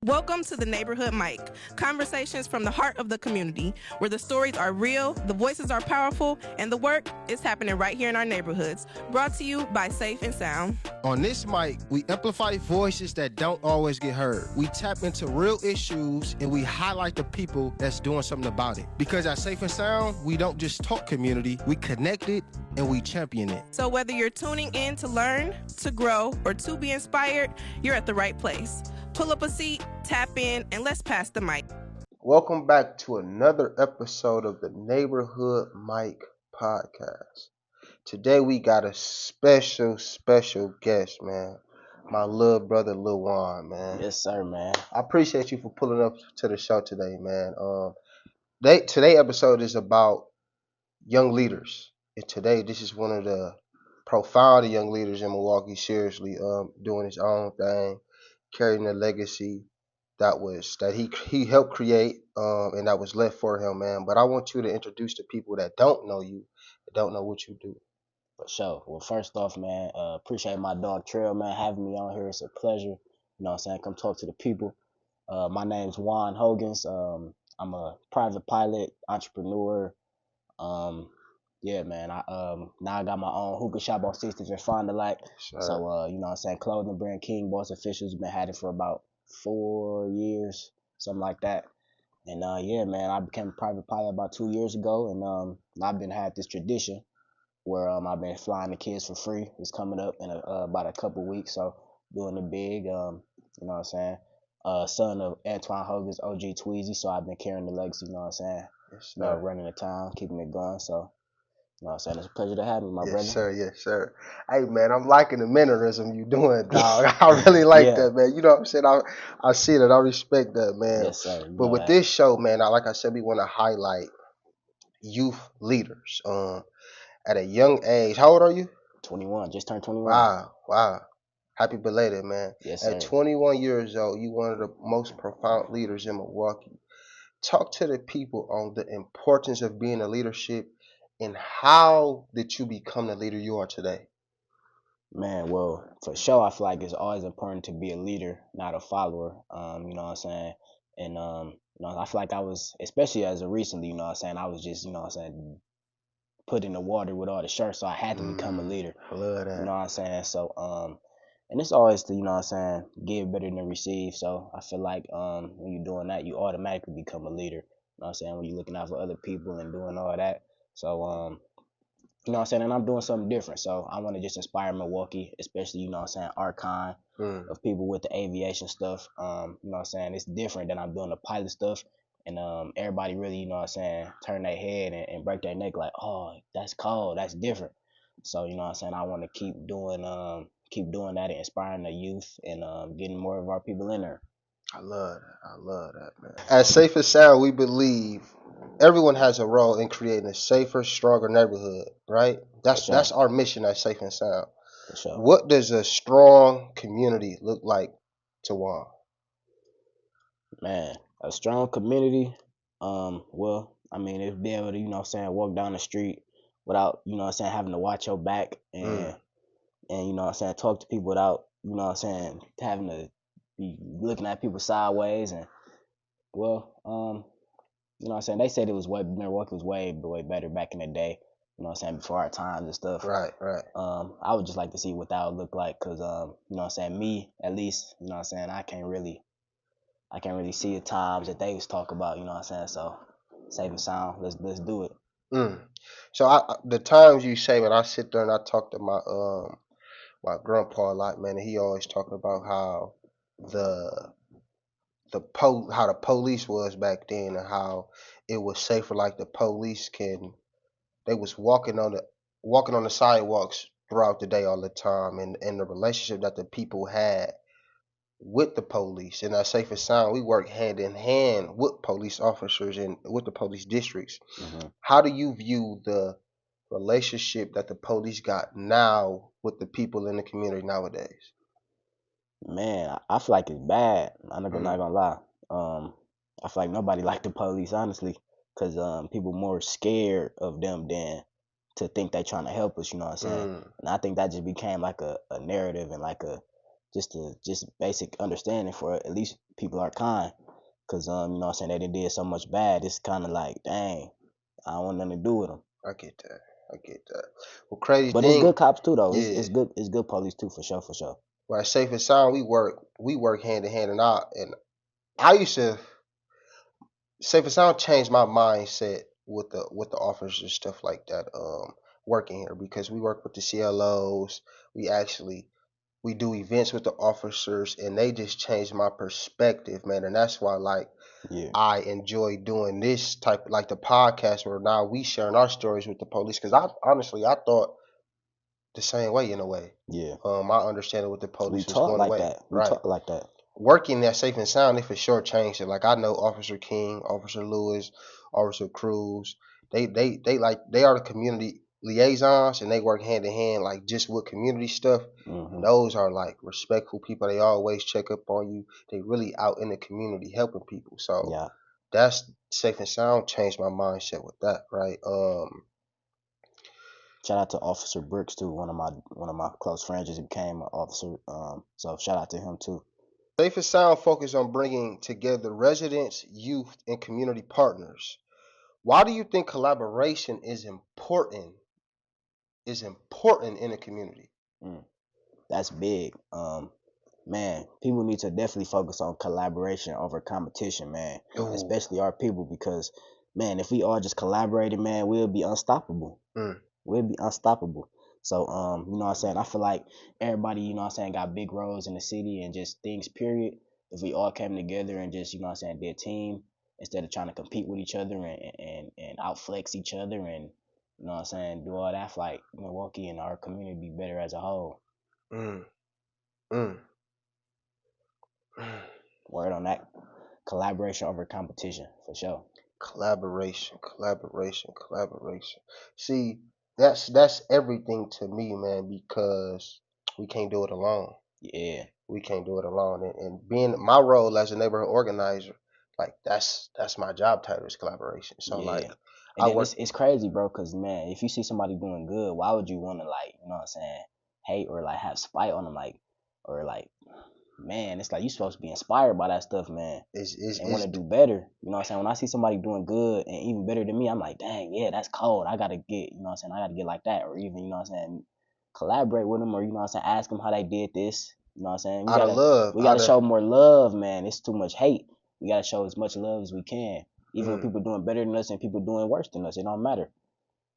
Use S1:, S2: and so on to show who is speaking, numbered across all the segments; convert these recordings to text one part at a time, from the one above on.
S1: Welcome to the Neighborhood Mic, conversations from the heart of the community, where the stories are real, the voices are powerful, and the work is happening right here in our neighborhoods. Brought to you by Safe and Sound.
S2: On this mic, we amplify voices that don't always get heard. We tap into real issues and we highlight the people that's doing something about it. Because at Safe and Sound, we don't just talk community, we connect it and we champion it.
S1: So whether you're tuning in to learn, to grow, or to be inspired, you're at the right place. Pull up a seat, tap in, and let's pass the mic.
S3: Welcome back to another episode of the Neighborhood Mic podcast. Today we got a special guest, man. My little brother, Lil Juan, man.
S4: Yes, sir, man.
S3: I appreciate you for pulling up to the show today, man. Today episode is about young leaders. And today, this is one of the profound young leaders in Milwaukee, seriously, doing his own thing, carrying the legacy that he helped create, and that was left for him, man. But I want you to introduce the people that don't know you, that don't know what you do.
S4: For sure. Well, first off, man, appreciate my dog Trail, man, having me on here. It's a pleasure. You know what I'm saying? Come talk to the people. My name's Juan Hogan. I'm a private pilot, entrepreneur. Yeah, man. Now I got my own hookah shop on 60th and Fond du Lac.
S3: Sure.
S4: So, you know what I'm saying? Clothing brand King Boss Officials. Been had it for about 4 years, something like that. And yeah, man, I became a private pilot about 2 years ago, and I've been had this tradition where I've been flying the kids for free. It's coming up in about a couple weeks, so doing it big. You know what I'm saying? Son of Antoine Hogan's OG Tweezy, so I've been carrying the legacy. You know what I'm saying?
S3: Yes,
S4: You know, running the town, keeping it going. So you know what I'm saying? It's a pleasure to have me, my brother.
S3: Yes, sir. Hey, man, I'm liking the mentorism you doing, dog. I really like that, man. You know what I'm saying? I see that. I respect that, man.
S4: Yes, sir.
S3: But with this show, man, like I said, we want to highlight youth leaders. At a young age. How old are you?
S4: 21. Just turned 21.
S3: Wow. Happy belated, man.
S4: Yes, sir.
S3: At 21 years old, you one of the most profound leaders in Milwaukee. Talk to the people on the importance of being a leadership and how did you become the leader you are today?
S4: Man, well, for sure, I feel like it's always important to be a leader, not a follower. You know what I'm saying? And you know, I feel like I was, especially as of recently, you know what I'm saying, I was just, you know what I'm saying, put in the water with all the shirts, so I had to become a leader.
S3: I love that.
S4: You know what I'm saying? So and it's always to, you know what I'm saying, give better than receive. So I feel like when you're doing that, you automatically become a leader. You know what I'm saying? When you're looking out for other people and doing all that. So you know what I'm saying? And I'm doing something different. So I want to just inspire Milwaukee, especially, you know what I'm saying, our kind of people with the aviation stuff. You know what I'm saying? It's different than I'm doing the pilot stuff. And everybody really, you know what I'm saying, turn their head and break their neck like, oh, that's cold, that's different. So, you know what I'm saying, I want to keep doing that and inspiring the youth and getting more of our people in there.
S3: I love that, man. At Safe and Sound, we believe everyone has a role in creating a safer, stronger neighborhood, right? That's our mission at Safe and Sound.
S4: For sure.
S3: What does a strong community look like to Juan?
S4: Man, a strong community, well, I mean, if be able to, you know what I'm saying, walk down the street without, you know what I'm saying, having to watch your back and you know what I'm saying, talk to people without, you know what I'm saying, having to be looking at people sideways and, well, you know what I'm saying, they said Milwaukee was way better back in the day, you know what I'm saying, before our times and stuff.
S3: Right.
S4: I would just like to see what that would look like because, you know what I'm saying, me, at least, you know what I'm saying, I can't really see the times that they was talk about, you know what I'm saying? So, Safe and Sound, let's do it.
S3: So the times you say, man, I sit there and I talk to my grandpa a lot, man, and he always talking about how the police was back then and how it was safer. Like the police they was walking on the sidewalks throughout the day all the time, and the relationship that the people had with the police. And at Safe and Sound, we work hand in hand with police officers and with the police districts. How do you view the relationship that the police got now with the people in the community nowadays?
S4: Man, I feel like it's bad. I'm not gonna lie. I feel like nobody liked the police, honestly, because people more scared of them than to think they trying to help us, you know what I'm saying? And I think that just became like a narrative and like just basic understanding for at least people are kind. Cause you know what I'm saying, they did so much bad. It's kind of like, dang, I don't want nothing to do with them.
S3: I get that. I get that. Well, crazy
S4: But it's
S3: thing,
S4: good cops too, though.
S3: yeah.
S4: It's good police too, for sure, for sure.
S3: Well, at Safe and Sound, we work hand in hand, and I used to Safe and Sound changed my mindset with the officers and stuff like that. Working here because we work with the CLOs. We do events with the officers, and they just changed my perspective, man. And that's why, like,
S4: Yeah,
S3: I enjoy doing this type, like the podcast, where now we sharing our stories with the police. Because I honestly, I thought the same way in a way.
S4: yeah.
S3: My understanding with the
S4: We
S3: police was
S4: talk
S3: going
S4: like
S3: away.
S4: that. We
S3: Right.
S4: talk like that.
S3: Working at Safe and Sound, they for sure changed it. Like I know Officer King, Officer Lewis, Officer Cruz. They are the community liaisons, and they work hand in hand, like just with community stuff. And those are like respectful people. They always check up on you. They really out in the community helping people. So
S4: Yeah.
S3: that's Safe and Sound changed my mindset with that, right?
S4: Shout out to Officer Brooks too. One of my close friends just became an officer. So shout out to him too.
S3: Safe and Sound focus on bringing together residents, youth, and community partners. Why do you think collaboration is important? Is important in a community?
S4: That's big. Man, people need to definitely focus on collaboration over competition, man.
S3: Ooh.
S4: Especially our people, because man, if we all just collaborated, man, we'll be unstoppable. We'll be unstoppable. So, you know what I'm saying? I feel like everybody, you know what I'm saying, got big roles in the city and just things, period. If we all came together and just, you know what I'm saying, did team instead of trying to compete with each other and outflex each other and, you know what I'm saying, do all that, I feel like Milwaukee and our community be better as a whole.
S3: Mm. Mm.
S4: Word on that. Collaboration over competition, for sure.
S3: Collaboration. See, that's everything to me, man, because we can't do it alone.
S4: Yeah.
S3: We can't do it alone. And being my role as a neighborhood organizer, like that's my job title is collaboration. So
S4: Yeah.
S3: like
S4: And
S3: I
S4: then
S3: work
S4: it's crazy, bro, because, man, if you see somebody doing good, why would you want to, like, you know what I'm saying, hate or, like, have spite on them, like, or, like, man, it's like you supposed to be inspired by that stuff, man, and want to do better. You know what I'm saying? When I see somebody doing good and even better than me, I'm like, dang, yeah, that's cold. I got to get, you know what I'm saying, I got to get like that. Or even, you know what I'm saying, collaborate with them, or, you know what I'm saying, ask them how they did this. You know what I'm saying?
S3: out of love.
S4: We gotta show more love, man. It's too much hate. We gotta show as much love as we can. Even when people doing better than us and people doing worse than us, it don't matter.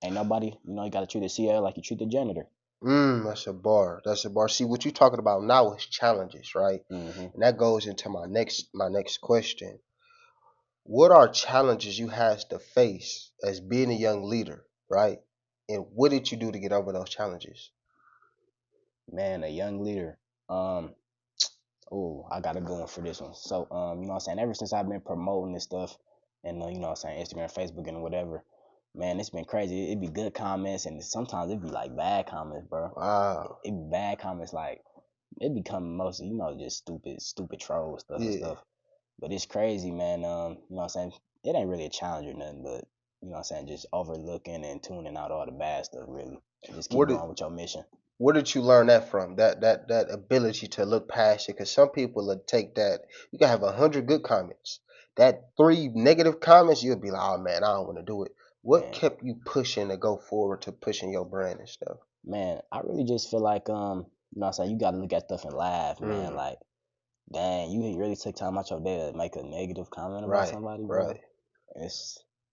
S4: Ain't nobody, you know, you gotta treat the CL like you treat the janitor.
S3: That's a bar. That's a bar. See, what you're talking about now is challenges, right?
S4: Mm-hmm.
S3: And that goes into my next question. What are challenges you had to face as being a young leader, right? And what did you do to get over those challenges?
S4: Man, a young leader. Oh, I gotta go in for this one. So, you know what I'm saying? Ever since I've been promoting this stuff and, you know what I'm saying, Instagram, Facebook, and whatever, man, it's been crazy. It be good comments, and sometimes it be like bad comments, bro.
S3: Wow.
S4: It be bad comments, like, it become mostly, you know, just stupid troll stuff and stuff. But it's crazy, man. You know what I'm saying? It ain't really a challenge or nothing, but, you know what I'm saying, just overlooking and tuning out all the bad stuff, really. And just keep going with your mission.
S3: Where did you learn that from? That ability to look past it? Because some people will take that. You can have 100 good comments. That 3 negative comments, you'll be like, oh man, I don't want to do it. What kept you pushing to go forward to pushing your brand and stuff?
S4: Man, I really just feel like, you know what I'm saying, you got to look at stuff and laugh, man. Like, dang, you really took time out your day to make a negative comment about somebody, bro.
S3: Right.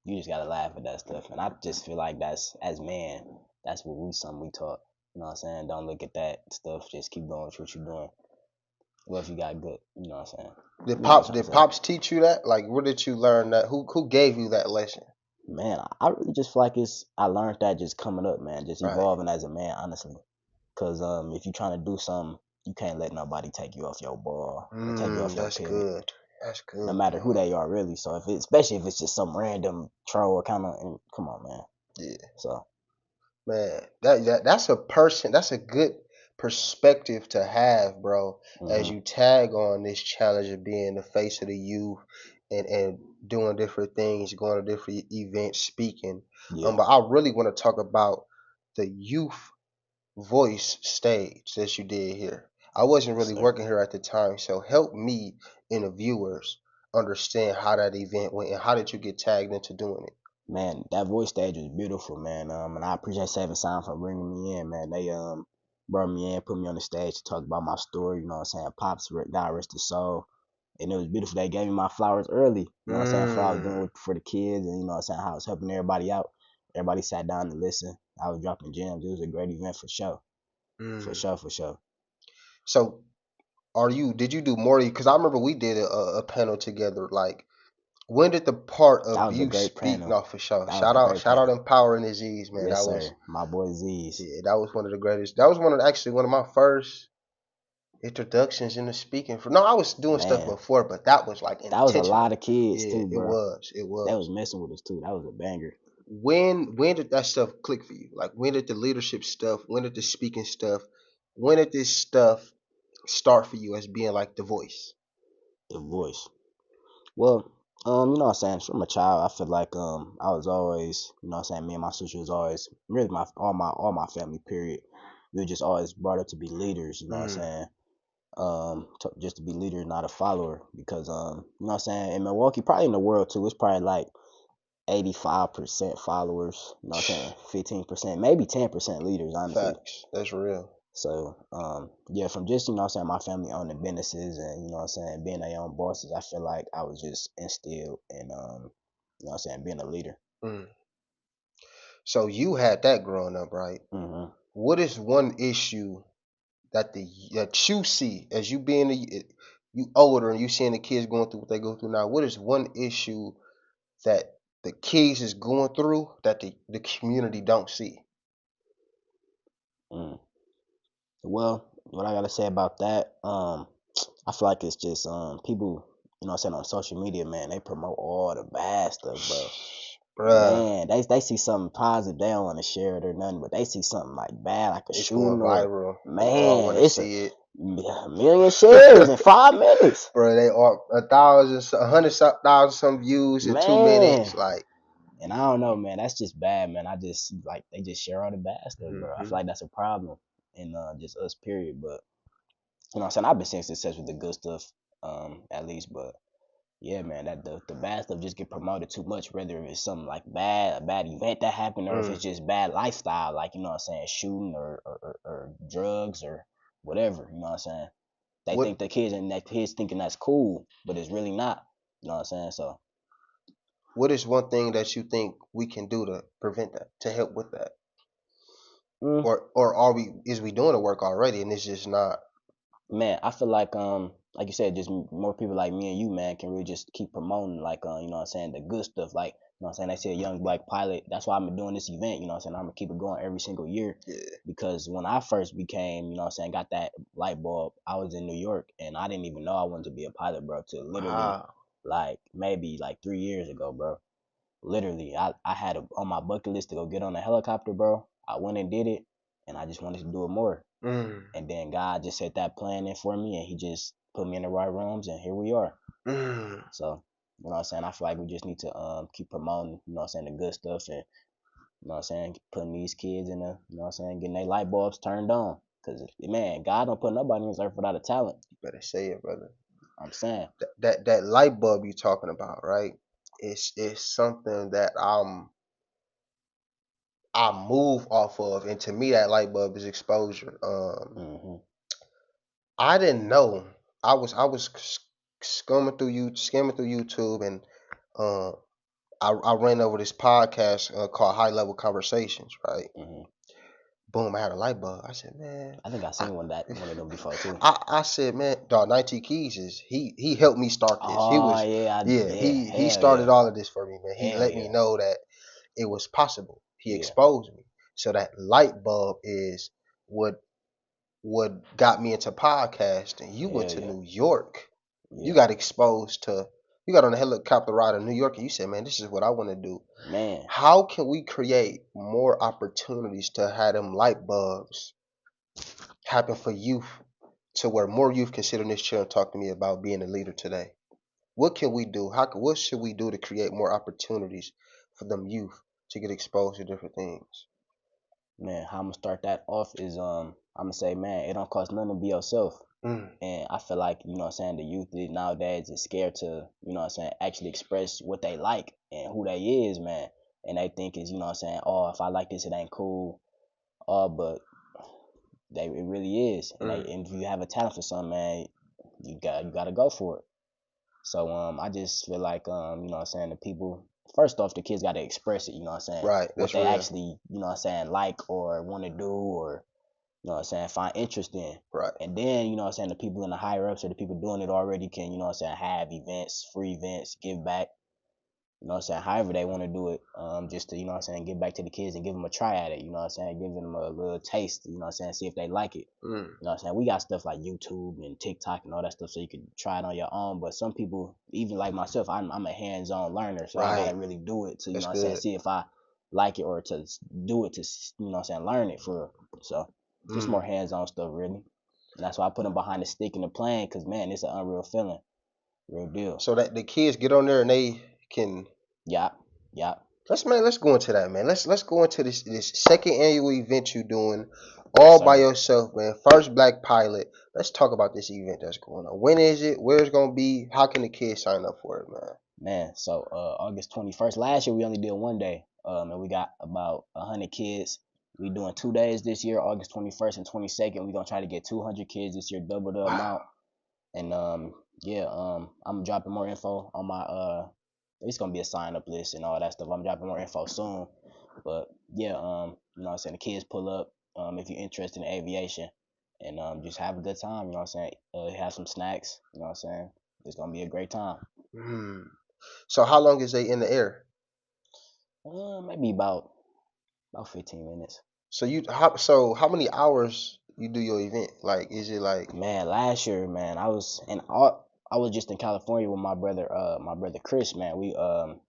S4: You just got to laugh at that stuff. And I just feel like that's, as man, that's something we taught. You know what I'm saying? Don't look at that stuff. Just keep doing what you're doing. Well, if you got good, you know what I'm saying?
S3: Did pops teach you that? Like, where did you learn that? Who gave you that lesson?
S4: Man, I really just feel like I learned that just coming up, man. Just evolving as a man, honestly. Because if you're trying to do something, you can't let nobody take you off your ball. Take you off your pivot.
S3: That's good.
S4: No matter who they are, really. So especially if it's just some random troll kind of, come on, man.
S3: Yeah.
S4: So,
S3: man, that's a good perspective to have, bro. As you tag on this challenge of being the face of the youth and doing different things, going to different events, speaking. But I really want to talk about the youth voice stage that you did here. I wasn't
S4: Yes,
S3: really
S4: sir.
S3: working here at the time, so help me and the viewers understand how that event went and how did you get tagged into doing it.
S4: Man, that voice stage was beautiful, man. And I appreciate Saving Sound for bringing me in, man. They brought me in, put me on the stage to talk about my story. You know what I'm saying? Pops, God rest his soul. And it was beautiful. They gave me my flowers early. You know what I'm saying? For what I was doing
S3: Mm,
S4: for the kids, and you know what I'm saying, how I was helping everybody out. Everybody sat down to listen. I was dropping gems. It was a great event for sure. For
S3: mm.
S4: sure, for sure.
S3: So did you do more? Because I remember we did a panel together. Like, when did the part
S4: That
S3: of
S4: was a
S3: you
S4: great
S3: speak?
S4: panel.
S3: No, for sure.
S4: That was a great
S3: Shout out,
S4: panel.
S3: empowering disease, man.
S4: Yes,
S3: That was,
S4: sir. My boy Z's.
S3: yeah, that was one of the greatest. That was actually one of my first introductions into speaking. For no, I was doing stuff
S4: Man,
S3: before, but that was like
S4: that was a lot
S3: intentional.
S4: of kids
S3: Yeah,
S4: too,
S3: it
S4: bro.
S3: was. It
S4: They
S3: was.
S4: was messing with us too. That was a banger.
S3: When did that stuff click for you? Like, when did the leadership stuff? When did the speaking stuff? When did this stuff start for you as being like the voice?
S4: The voice. Well, you know what I'm saying? From a child, I feel like I was always, you know what I'm saying, me and my sister was always really my family, period. We were just always brought up to be leaders, you know what I'm
S3: Mm,
S4: saying? Just to be leaders, not a follower. Because you know what I'm saying, in Milwaukee, probably in the world too, it's probably like 85% followers, you know what I'm saying, 15%, maybe 10% leaders, honestly.
S3: facts. That's real.
S4: So, yeah, from just, you know what I'm saying, my family owning businesses and, you know what I'm saying, being their own bosses, I feel like I was just instilled in, you know what I'm saying, being a leader.
S3: Mm. So you had that growing up, right?
S4: hmm
S3: What is one issue that you see as you being you older and you seeing the kids going through what they go through now? What is one issue that the kids is going through that the community don't see?
S4: Mm. Well, what I gotta say about that, I feel like it's just, people, you know what I'm saying, on social media, man, they promote all the bad stuff, bro.
S3: Bruh,
S4: Man, they see something positive, they don't want to share it or nothing, but they see something like bad, like a
S3: it's going
S4: shooting or
S3: viral. They all
S4: man,
S3: want to
S4: it's a
S3: see it.
S4: million shares in 5 minutes.
S3: Bro, they are 1,000, 100,000 some views in 2 minutes.
S4: Man,
S3: Like,
S4: and I don't know, man. That's just bad, man. I just like they just share all the bad stuff, bro. I feel
S3: hmm
S4: like that's a problem in just us, period. But you know, what I'm saying I've been seeing success with the good stuff, at least. But yeah, man, that the bad stuff just get promoted too much. Whether it's something like a bad event that happened, or if
S3: mm.
S4: it's just bad lifestyle, like you know what I'm saying, shooting or drugs or whatever. You know what I'm saying. They
S3: what
S4: think the kids and that kids thinking that's cool, but it's really not. You know what I'm saying? So.
S3: what is one thing that you think we can do to prevent that, to help with that?
S4: mm,
S3: Or are we is we doing the work already and it's just not?
S4: Man, I feel like you said, just more people like me and you, man, can really just keep promoting, like, you know what I'm saying, the good stuff. Like, you know what I'm saying, they say a young black pilot. That's why I'm doing this event, you know what I'm saying. I'm gonna keep it going every single year
S3: Yeah.
S4: because when I first became, you know what I'm saying, got that light bulb, I was in New York and I didn't even know I wanted to be a pilot, bro, till literally
S3: Wow.
S4: like maybe like 3 years ago, bro. Literally, I had on my bucket list to go get on a helicopter, bro. I went and did it, and I just wanted to do it more.
S3: Mm.
S4: And then God just set that plan in for me, and He just put me in the right rooms, and here we are.
S3: Mm.
S4: So, you know what I'm saying? I feel like we just need to keep promoting, you know what I'm saying, the good stuff, and you know what I'm saying, putting these kids in the, you know what I'm saying, getting their light bulbs turned on. Cause man, God don't put nobody in this earth without a talent.
S3: You better say it, brother.
S4: I'm saying,
S3: That light bulb you talking about, right? It's something that I move off of, and to me that light bulb is exposure.
S4: hmm
S3: I didn't know. I was skimming through YouTube, and uh, I ran over this podcast called High Level Conversations. Right,
S4: hmm
S3: boom, I had a light bulb. I said, man,
S4: I think I
S3: I
S4: seen one of them before too.
S3: I said, man, dog, 19 Keys is he helped me start this. He
S4: Oh
S3: was
S4: yeah,
S3: yeah,
S4: yeah,
S3: he
S4: hell
S3: started
S4: yeah,
S3: all of this for me, man. He
S4: hell
S3: let me
S4: yeah,
S3: know that it was possible. He
S4: yeah,
S3: exposed me. So that light bulb is what got me into podcasting. You went
S4: hell
S3: to
S4: yeah,
S3: New York. You
S4: yeah,
S3: got exposed to you got on a helicopter ride in New York and you said, man, this is what I want to do.
S4: man.
S3: How can we create more opportunities to have them light bulbs happen for youth to where more youth can sit on this chair and talk to me about being a leader today? What can we do? What should we do to create more opportunities for them youth to get exposed to different things?
S4: Man, how I'm gonna start that off is I'm gonna say, man, it don't cost nothing to be yourself. And I feel like, the youth nowadays is scared to, actually express what they like and who they is, man. And they think is, oh, if I like this, it ain't cool. But it really is. And if you have a talent for something, man, you gotta go for it. So I just feel like the people, first off, the kids gotta express it,
S3: Right,
S4: what
S3: that's
S4: they
S3: real.
S4: actually, like or wanna do, or find interest in.
S3: Right.
S4: And then, the people in the higher ups or the people doing it already can, have events, free events, give back, however they want to do it, just to, give back to the kids and give them a try at it, give them a little taste, see if they like it. We got stuff like YouTube and TikTok and all that stuff so you can try it on your own. But some people, even like myself, I'm a hands-on learner, so I gotta really do it to, see if I like it, or to do it to, learn it for real. So just more hands-on stuff, really. And that's why I put them behind the stick in the plane, because, man, it's an unreal feeling. Real deal.
S3: So that the kids get on there and they can.
S4: Yeah.
S3: Let's go into that, man. Let's go into this second annual event you doing all by yourself, man. First Black Pilot. Let's talk about this event that's going on. When is it? Where it's gonna be? How can the kids sign up for it, man?
S4: Man, so August 21st. Last year we only did one day, and we got about 100 kids. We doing 2 days this year, August 21st and 22nd. We're gonna try to get 200 kids this year, double the amount. And I'm dropping more info on my it's gonna be a sign up list and all that stuff. I'm dropping more info soon. But yeah, the kids pull up if you're interested in aviation, and just have a good time, have some snacks, it's gonna be a great time.
S3: So how long is they in the air?
S4: Maybe about 15 minutes.
S3: So how many hours you do your event? Like, is it like?
S4: Man, last year, man, I was just in California with my brother Chris, man. We went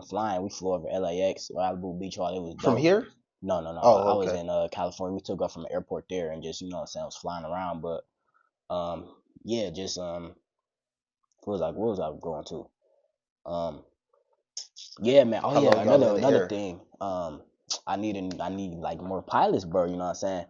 S4: flying. We flew over LAX, Malibu Beach Hall. It was dope.
S3: From here?
S4: No.
S3: Oh,
S4: I
S3: okay.
S4: was in California. We took off from the airport there and just, was flying around. But just what was I going to? Yeah, man. Oh yeah, another thing. I need like more pilots, bro. You know what I'm saying?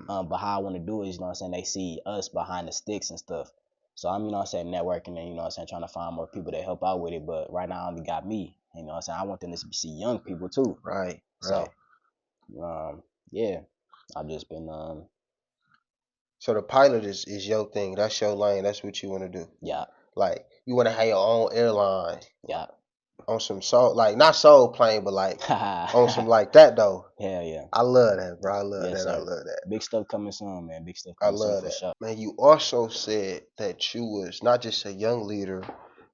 S4: But how I want to do it is, they see us behind the sticks and stuff. So I'm, networking and, trying to find more people to help out with it. But right now I only got me. I want them to see young people too.
S3: Right.
S4: So, yeah, I've just been
S3: So the pilot is your thing. That's your lane. That's what you want to do.
S4: Yeah.
S3: Like, you want to have your own airline.
S4: Yeah.
S3: On some soul, like not soul plane, but like on some like that though.
S4: Hell yeah.
S3: I love that, bro. I love that.
S4: Sir.
S3: I love that.
S4: Big stuff coming soon, man. Big stuff
S3: I
S4: coming
S3: love
S4: soon
S3: that.
S4: for sure.
S3: Man, you also said that you was not just a young leader,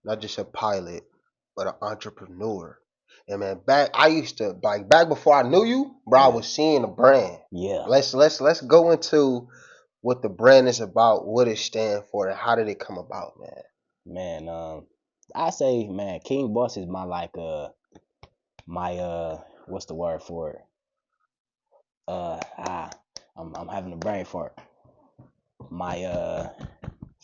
S3: not just a pilot, but an entrepreneur. And man, back before I knew you, bro, I was seeing the brand.
S4: Yeah.
S3: Let's go into what the brand is about, what it stands for, and how did it come about, man?
S4: Man, I say, man, King Boss is my what's the word for it? I'm having a brain fart.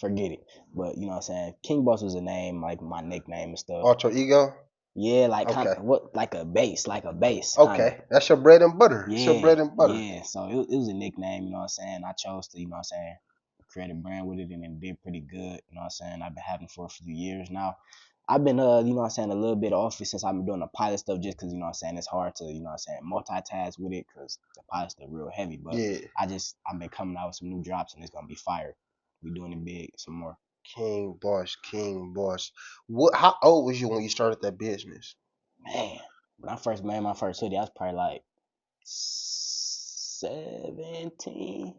S4: Forget it. But you know what I'm saying? King Boss was a name, like my nickname and stuff.
S3: Alter ego?
S4: Yeah, like kind of like a base.
S3: Okay,
S4: kinda.
S3: That's your bread and butter.
S4: Yeah,
S3: it's your bread and butter.
S4: Yeah, so it was a nickname, you know what I'm saying? I chose to, create a brand with it, and it did pretty good, you know what I'm saying? I've been having it for a few years now. I've been, a little bit off it since I've been doing the pilot stuff, just because, it's hard to, multitask with it, because the pilot stuff real heavy. But
S3: yeah.
S4: I've been coming out with some new drops, and it's going to be fire. We doing it big some more.
S3: King Boss. How old was you when you started that business?
S4: Man, when I first made my first hoodie, I was probably like 17.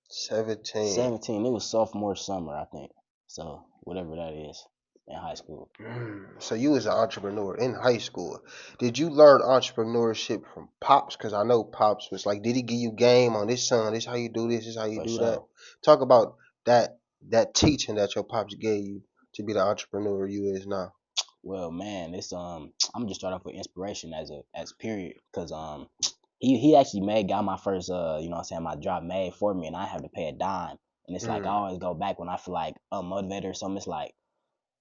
S4: 17. It was sophomore summer, I think. So whatever that is in high school.
S3: So you was an entrepreneur in high school. Did you learn entrepreneurship from Pops? Because I know Pops was like, did he give you game on this, son? This how you do this. This how you do that. Talk about that teaching that your Pops gave you to be the entrepreneur you is now.
S4: Well, man, it's I'm just start off with inspiration as period, because he actually got my first my drop made for me, and I have to pay a dime. And it's like I always go back when I feel like unmotivated or something. It's like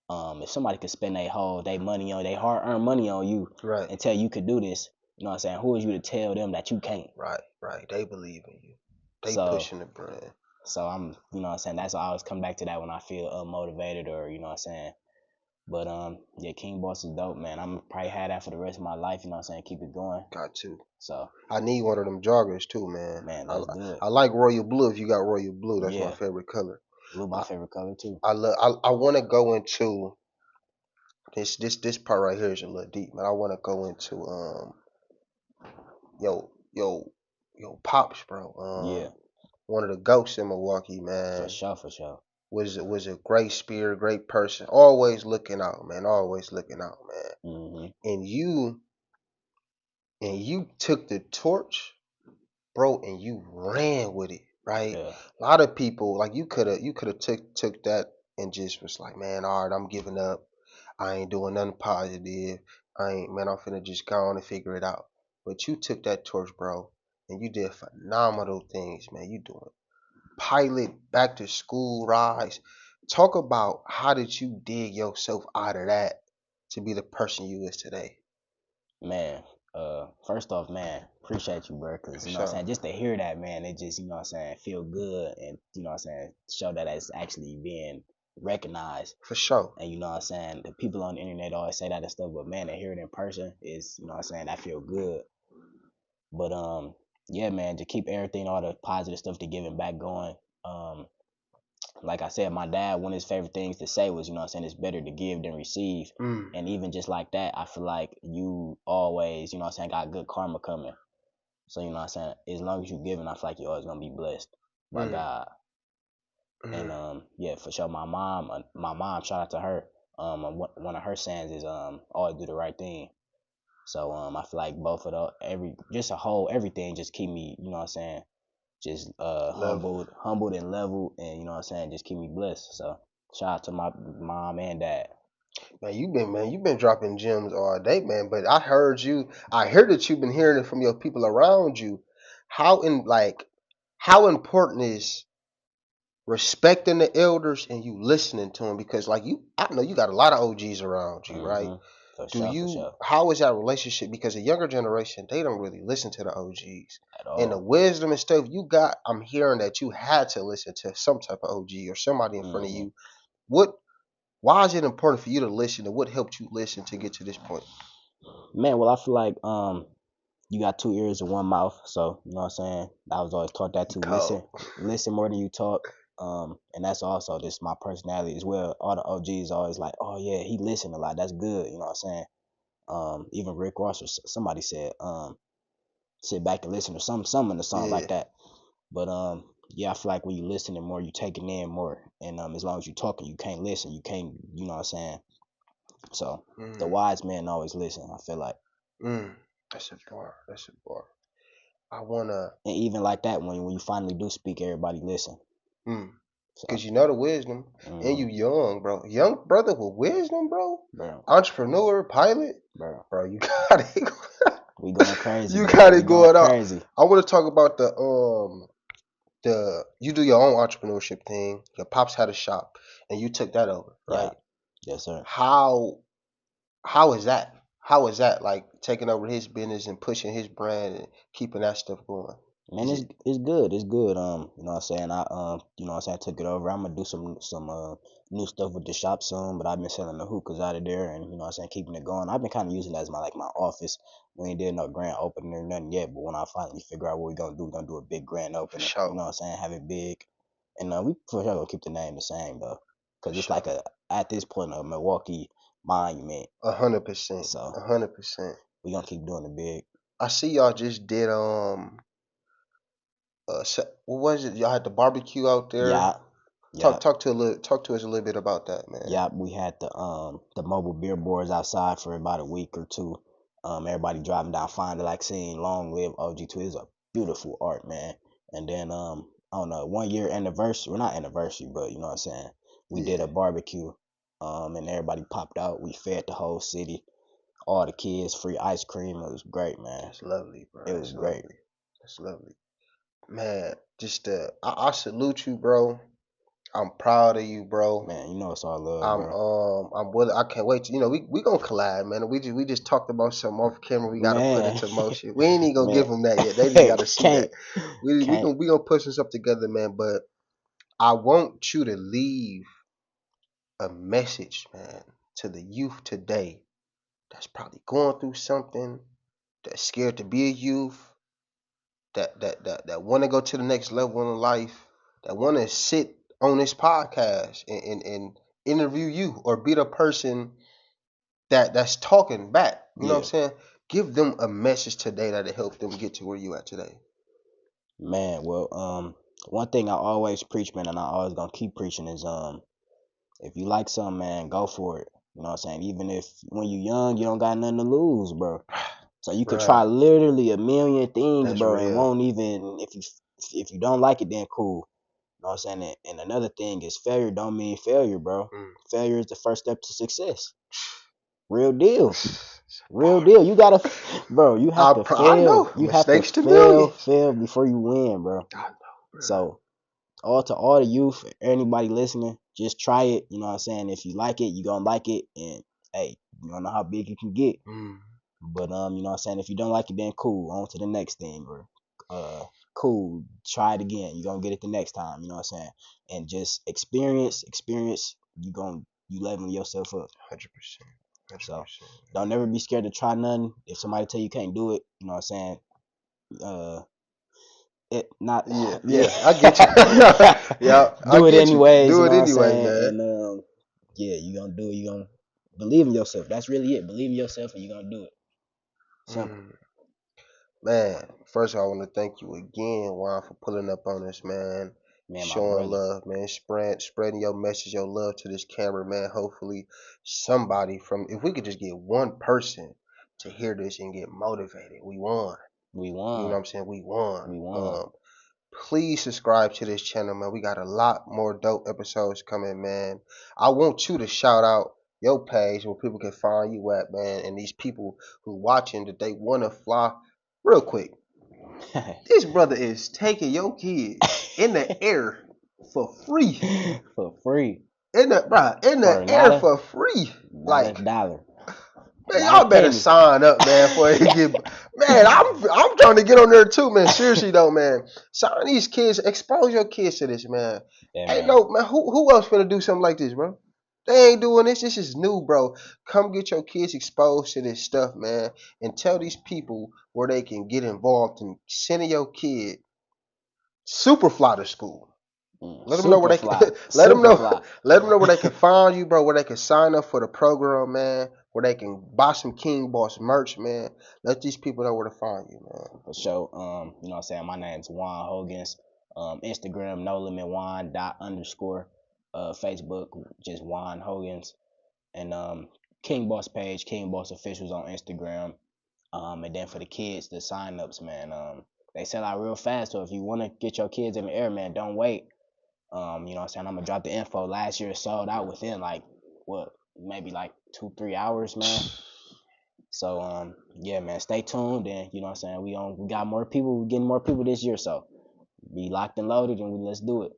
S4: if somebody could spend their money on, they hard earned money on you,
S3: right,
S4: and tell you could do this, you know what I'm saying? Who is you to tell them that you can't?
S3: Right. They believe in you. They pushing the brand.
S4: So I'm, you know what I'm saying, that's why I always come back to that when I feel unmotivated or, you know what I'm saying. But yeah, King Boss is dope, man. I'm probably have that for the rest of my life, you know what I'm saying, keep it going.
S3: Got to.
S4: So
S3: I need one of them joggers too, man.
S4: that's good.
S3: I like royal blue. If you got royal blue, that's my
S4: Yeah.
S3: favorite color.
S4: Blue my favorite color too.
S3: I want to go into this part right here is a little deep, man. I want to go into yo pops, bro.
S4: Yeah,
S3: One of the ghosts in Milwaukee, man.
S4: for sure.
S3: Was a great spirit, great person. Always looking out, man. Always looking out, man.
S4: Mm-hmm.
S3: And you took the torch, bro, and you ran with it, right?
S4: Yeah.
S3: A lot of people, like, you could have took that and just was like, man, all right, I'm giving up. I ain't doing nothing positive. I'm finna just go on and figure it out. But you took that torch, bro, and you did phenomenal things, man. You doing pilot, back to school rides. Talk about how did you dig yourself out of that to be the person you is today?
S4: Man, first off, man, appreciate you, bro, because, you know what I'm saying, just to hear that, man, it just, you know what I'm saying, feel good and, you know what I'm saying, show that it's actually being recognized.
S3: For sure.
S4: And, you know what I'm saying, the people on the internet always say that and stuff, but, man, to hear it in person is, you know what I'm saying, that feel good. But, yeah, man, to keep everything, all the positive stuff to giving back going. Like I said, my dad, one of his favorite things to say was, you know what I'm saying, it's better to give than receive. And even just like that, I feel like you always, you know what I'm saying, got good karma coming. So, you know what I'm saying, as long as you're giving, I feel like you're always going to be blessed by God. And, yeah, for sure, my mom, shout out to her. One of her sayings is always do the right thing. So, I feel like both of the, everything just keep me, you know what I'm saying, just humbled and leveled, and, you know what I'm saying, just keep me blessed. So shout out to my mom and dad.
S3: Man, you've been dropping gems all day, man. But I hear that you've been hearing it from your people around you. How important is respecting the elders and you listening to them? Because I know you got a lot of OGs around you, right?
S4: For sure.
S3: How is that relationship? Because the younger generation, they don't really listen to the OGs.
S4: At all.
S3: And the wisdom and stuff you got, I'm hearing that you had to listen to some type of OG or somebody in front of you. Why is it important for you to listen, and what helped you listen to get to this point?
S4: Man, well, I feel like you got 2 ears and 1 mouth, so, you know what I'm saying, I was always taught that to listen more than you talk. And that's also just my personality as well. All the OGs always like, oh yeah, he listened a lot, that's good, you know what I'm saying. Even Rick Ross or somebody said, sit back and listen, or some in the song like that. But yeah, I feel like when you listening more, you taking in more. And as long as you talking, you can't listen. You can't, you know what I'm saying? So the wise men always listen, I feel like.
S3: That's a bar. I wanna.
S4: And even like that, when you finally do speak, everybody listen.
S3: Because you know the wisdom, and you young, bro. Young brother with wisdom, bro. Entrepreneur, pilot, bro. You got it.
S4: We going crazy.
S3: You got it going on. Crazy. I want to talk about you do your own entrepreneurship thing. Your pops had a shop, and you took that over, right?
S4: Yeah. Yes, sir.
S3: How is that? How is that, like, taking over his business and pushing his brand and keeping that stuff going?
S4: Man, it's good. It's good. You know what I'm saying? I you know what I'm saying, I took it over. I'm gonna do some new stuff with the shop soon, but I've been selling the hookahs out of there, and, you know what I'm saying, keeping it going. I've been kind of using it as my office. We ain't did no grand opening or nothing yet, but when I finally figure out what we're gonna do a big grand opening.
S3: Sure.
S4: You know what I'm saying? Have it big, and we for sure gonna keep the name the same though, cause it's like at this point a Milwaukee monument.
S3: 100%.
S4: So
S3: 100%.
S4: We gonna keep doing it big.
S3: I see y'all just did what was it? Y'all had the barbecue out there.
S4: Yeah.
S3: Talk to us a little bit about that, man.
S4: Yeah, we had the mobile beer boards outside for about a week or two. Everybody driving down, finding, like, seeing Long Live OG2 is a beautiful art, man. And then I don't know, 1 year anniversary, well, not anniversary, but, you know what I'm saying, we did a barbecue, and everybody popped out. We fed the whole city, all the kids, free ice cream. It was great, man.
S3: That's lovely, bro.
S4: It was great.
S3: That's lovely, man. Just I salute you, bro. I'm proud of you, bro.
S4: Man, you know it's all love, bro.
S3: I'm willing. I can't wait. We gonna collab, man. We just talked about something off camera. We gotta put into motion. We ain't even gonna give them that yet. They just gotta see that. We gonna put some stuff together, man. But I want you to leave a message, man, to the youth today that's probably going through something, that's scared to be a youth, that want to go to the next level in life, that want to sit on this podcast and interview you or be the person that's talking back. You know what I'm saying? Give them a message today that'll help them get to where you at today.
S4: Man, well, one thing I always preach, man, and I always gonna keep preaching is if you like something, man, go for it. You know what I'm saying? Even if when you young, you don't got nothing to lose, bro. So you could try
S3: Right.
S4: literally a million things,
S3: That's
S4: bro, and
S3: real.
S4: won't even if you don't like it, then cool. You know what I'm saying? And another thing is failure don't mean failure, bro. Failure is the first step to success. Real deal. Real deal. You gotta, bro. You have to
S3: I know.
S4: fail. You have to
S3: Mistakes to millions.
S4: fail before you win, bro.
S3: I know, bro.
S4: So, all the youth, anybody listening, just try it. You know what I'm saying? If you like it, you gonna like it, and hey, you don't know how big it can get. But you know what I'm saying? If you don't like it, then cool. On to the next thing, or cool. Try it again. You gonna get it the next time. You know what I'm saying? And just experience. You leveling yourself up.
S3: 100%.
S4: So don't never be scared to try nothing. If somebody tell you can't do it, you know what I'm saying? It not
S3: Yeah, I get you. Yeah,
S4: do it anyways,
S3: Do
S4: you
S3: it
S4: know what I'm
S3: anyway,
S4: saying?
S3: man.
S4: And yeah, you gonna do it, you gonna believe in yourself. That's really it. Believe in yourself and you gonna do it. Simple.
S3: Man, first of all, I want to thank you again, Juan, for pulling up on us, man.
S4: Man, my
S3: Showing
S4: brother.
S3: love, man. Spreading your message, your love to this camera, man. Hopefully, somebody if we could just get one person to hear this and get motivated, we won.
S4: We
S3: You know what
S4: won.
S3: I'm saying? We won.
S4: We won.
S3: Please subscribe to this channel, man. We got a lot more dope episodes coming, man. I want you to shout out your page where people can find you at, man. And these people who watching that they want to fly. Real quick, this brother is taking your kids in the air for free.
S4: For free.
S3: In the air for free.
S4: Not
S3: Like,
S4: a dollar.
S3: man,
S4: Not a
S3: y'all better
S4: penny.
S3: sign up, man, for it to get. Man, I'm trying to get on there too, man. Seriously though, man. Sign these kids, expose your kids to this, man.
S4: Yeah,
S3: Ain't
S4: man.
S3: no man. Who else finna do something like this, bro? They ain't doing this. This is new, bro. Come get your kids exposed to this stuff, man, and tell these people where they can get involved in sending your kid super fly to school. Let them know where they can. Let them know. Let them know where they can find you, bro. Where they can sign up for the program, man. Where they can buy some King Boss merch, man. Let these people know where to find you, man.
S4: For sure. You know what I'm saying? My name's Juan Hogan. Instagram, no limit Juan _. Facebook, just Juan Hogan's. And King Boss page, King Boss Officials on Instagram. And then for the kids, the signups, man. They sell out real fast. So if you want to get your kids in the air, man, don't wait. You know what I'm saying? I'm gonna drop the info. Last year it sold out within maybe like 2-3 hours, man. So yeah, man, stay tuned, and you know what I'm saying, we got more people, we're getting more people this year, so be locked and loaded, and let's do it.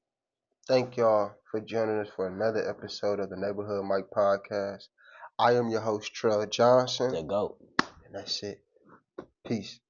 S3: Thank y'all for joining us for another episode of the Neighborhood Mike Podcast. I am your host, Trell Johnson.
S4: The GOAT.
S3: And that's it. Peace.